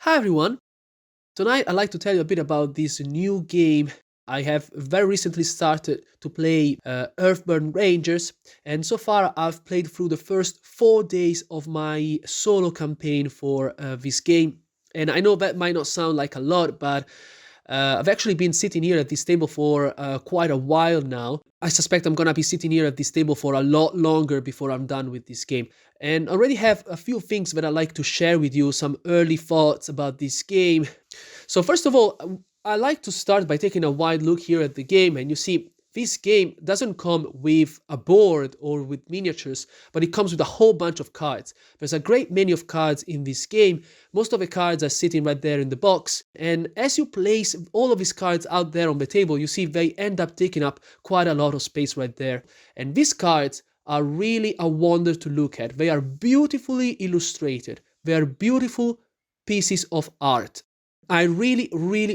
Hi everyone! Tonight I'd like to tell you a bit about this new game. I have very recently started to play Earthborne Rangers, and so far I've played through the first 4 days of my solo campaign for this game. And I know that might not sound like a lot, but I've actually been sitting here at this table for quite a while now. I suspect I'm gonna be sitting here at this table for a lot longer before I'm done with this game. And I already have a few things that I'd like to share with you, some early thoughts about this game. So first of all, I like to start by taking a wide look here at the game, and you see this game doesn't come with a board or with miniatures, but it comes with a whole bunch of cards. There's a great many of cards in this game. Most of the cards are sitting right there in the box, and as you place all of these cards out there on the table, you see they end up taking up quite a lot of space right there. And these cards are really a wonder to look at. They are beautifully illustrated. They are beautiful pieces of art. I really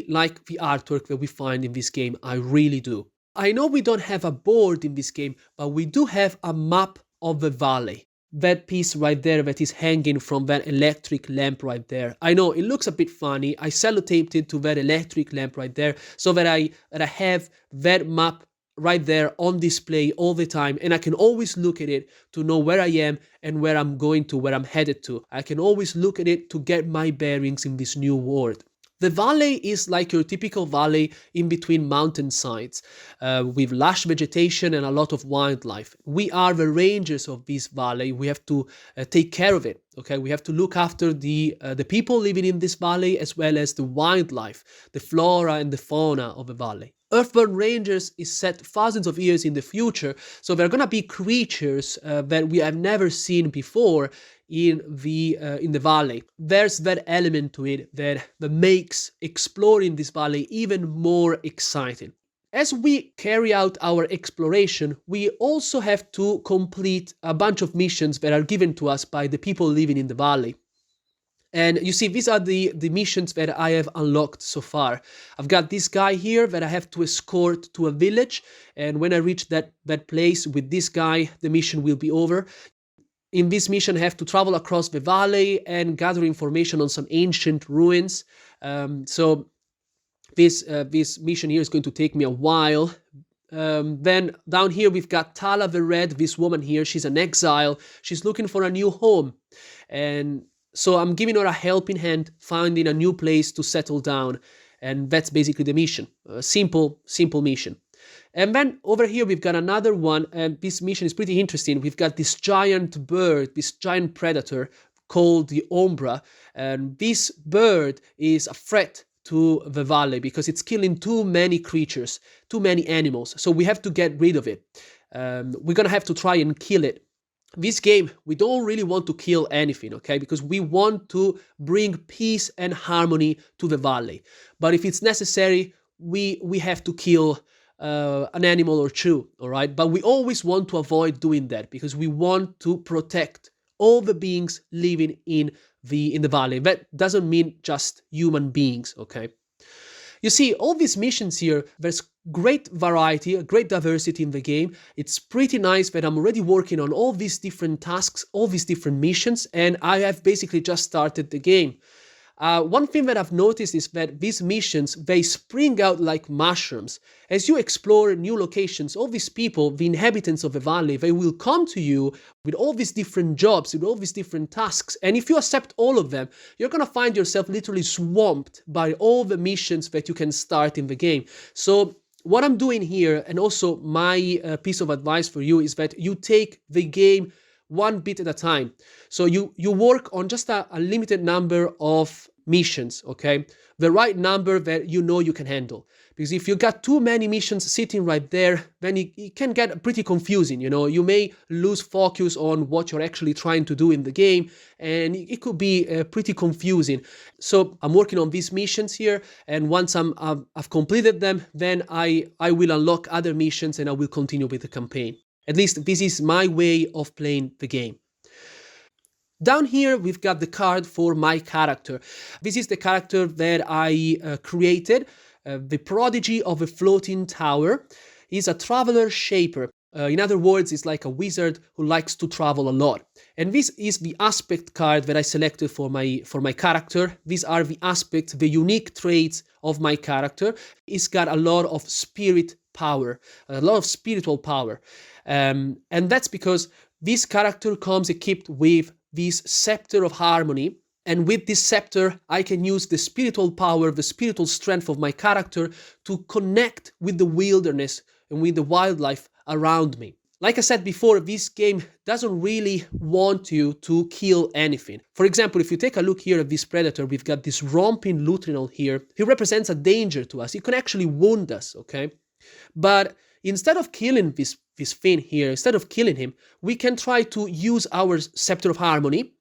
like the artwork that we find in this game. I really do. I know we don't have a board in this game, but we do have a map of the valley. That piece right there that is hanging from that electric lamp right there. I know it looks a bit funny. I sellotaped it to that electric lamp right there so that I have that map right there on display all the time, and I can always look at it to know where I am and where I'm going to, where I'm headed to. I can always look at it to get my bearings in this new world. The valley is like your typical valley in between mountainsides, with lush vegetation and a lot of wildlife. We are the rangers of this valley. We have to take care of it. Okay, we have to look after the people living in this valley, as well as the wildlife, the flora and the fauna of the valley. Earthborne Rangers is set thousands of years in the future, so there are gonna be creatures that we have never seen before in the valley. There's that element to it that makes exploring this valley even more exciting. As we carry out our exploration, we also have to complete a bunch of missions that are given to us by the people living in the valley. And you see, these are the missions that I have unlocked so far. I've got this guy here that I have to escort to a village, and when I reach that place with this guy, the mission will be over. In this mission, I have to travel across the valley and gather information on some ancient ruins. So this mission here is going to take me a while. Then down here we've got Tala the Red, this woman here. She's an exile. She's looking for a new home. And so I'm giving her a helping hand, finding a new place to settle down. And that's basically the mission. A simple mission. And then over here we've got another one, and this mission is pretty interesting. We've got this giant bird, this giant predator called the Umbra, and this bird is a threat to the valley because it's killing too many creatures, too many animals, so we have to get rid of it. We're gonna have to try and kill it. This game, we don't really want to kill anything, okay? Because we want to bring peace and harmony to the valley. But if it's necessary, we have to kill an animal or two, all right? But we always want to avoid doing that because we want to protect all the beings living in the valley. That doesn't mean just human beings, okay? You see, all these missions here, there's great variety, a great diversity in the game. It's pretty nice that I'm already working on all these different tasks, all these different missions, and I have basically just started the game. One thing that I've noticed is that these missions, they spring out like mushrooms. As you explore new locations, all these people, the inhabitants of the valley, they will come to you with all these different jobs, with all these different tasks. And if you accept all of them, you're going to find yourself literally swamped by all the missions that you can start in the game. So what I'm doing here, and also my piece of advice for you, is that you take the game one bit at a time. So you work on just a limited number of missions, okay? The right number that you know you can handle. Because if you got too many missions sitting right there, then it can get pretty confusing, you know? You may lose focus on what you're actually trying to do in the game, and it could be pretty confusing. So I'm working on these missions here, and once I've completed them, then I will unlock other missions and I will continue with the campaign. At least this is my way of playing the game. Down here, we've got the card for my character. This is the character that I created, the prodigy of a floating tower. He's a traveler shaper. In other words, it's like a wizard who likes to travel a lot. And this is the aspect card that I selected for my character. These are the aspects, the unique traits of my character. It's got a lot of spirit power, a lot of spiritual power. And that's because this character comes equipped with this scepter of harmony. And with this scepter, I can use the spiritual power, the spiritual strength of my character to connect with the wilderness and with the wildlife around me. Like I said before, this game doesn't really want you to kill anything. For example, if you take a look here at this predator, we've got this romping lutrinal here. He represents a danger to us. He can actually wound us, okay? But instead of killing this thing here, instead of killing him, we can try to use our scepter of harmony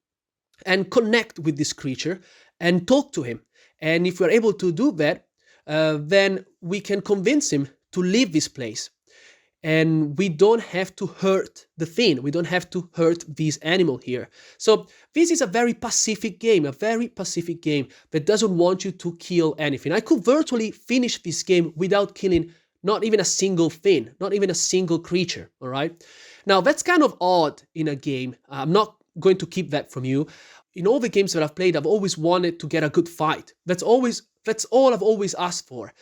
and connect with this creature and talk to him. And if we're able to do that, then we can convince him to leave this place. And we don't have to hurt the thing. We don't have to hurt this animal here. So this is a very pacific game, that doesn't want you to kill anything. I could virtually finish this game without killing not even a single thing, not even a single creature, all right? Now, that's kind of odd in a game. I'm not going to keep that from you. In all the games that I've played, I've always wanted to get a good fight. That's all I've always asked for.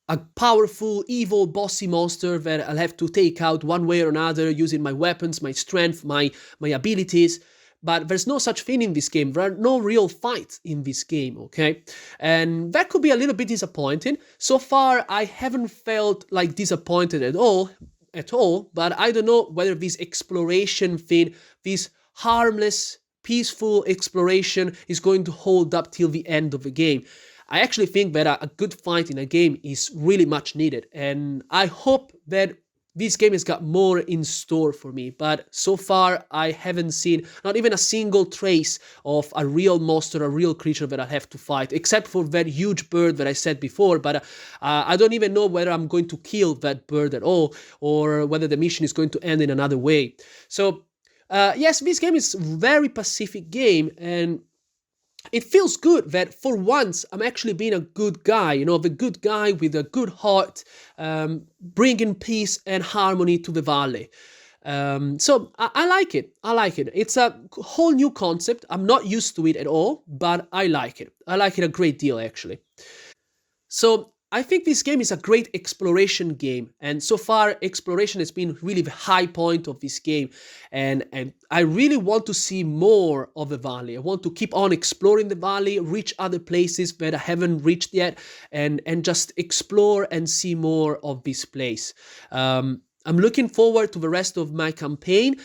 A powerful, evil, bossy monster that I'll have to take out one way or another using my weapons, my strength, my abilities. But there's no such thing in this game. There are no real fights in this game, okay? And that could be a little bit disappointing. So far, I haven't felt like disappointed at all, but I don't know whether this exploration thing, this harmless, peaceful exploration is going to hold up till the end of the game. I actually think that a good fight in a game is really much needed, and I hope that this game has got more in store for me, but so far I haven't seen not even a single trace of a real monster, a real creature that I have to fight, except for that huge bird that I said before, but I don't even know whether I'm going to kill that bird at all, or whether the mission is going to end in another way. So, yes, this game is a very pacific game, and it feels good that for once I'm actually being a good guy, the good guy with a good heart, bringing peace and harmony to the valley. So I like it. I like it. It's a whole new concept. I'm not used to it at all, but I like it. I like it a great deal, actually. So I think this game is a great exploration game, and so far exploration has been really the high point of this game, and I really want to see more of the valley. I want to keep on exploring the valley, reach other places that I haven't reached yet, and just explore and see more of this place. I'm looking forward to the rest of my campaign.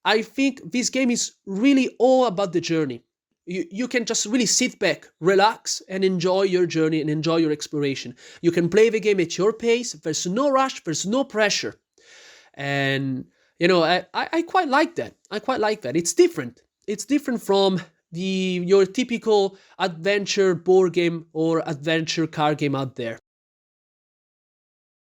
I think this game is really all about the journey. You can just really sit back, relax, and enjoy your journey and enjoy your exploration. You can play the game at your pace. There's no rush. There's no pressure. And, I quite like that. I quite like that. It's different. It's different from your typical adventure board game or adventure card game out there.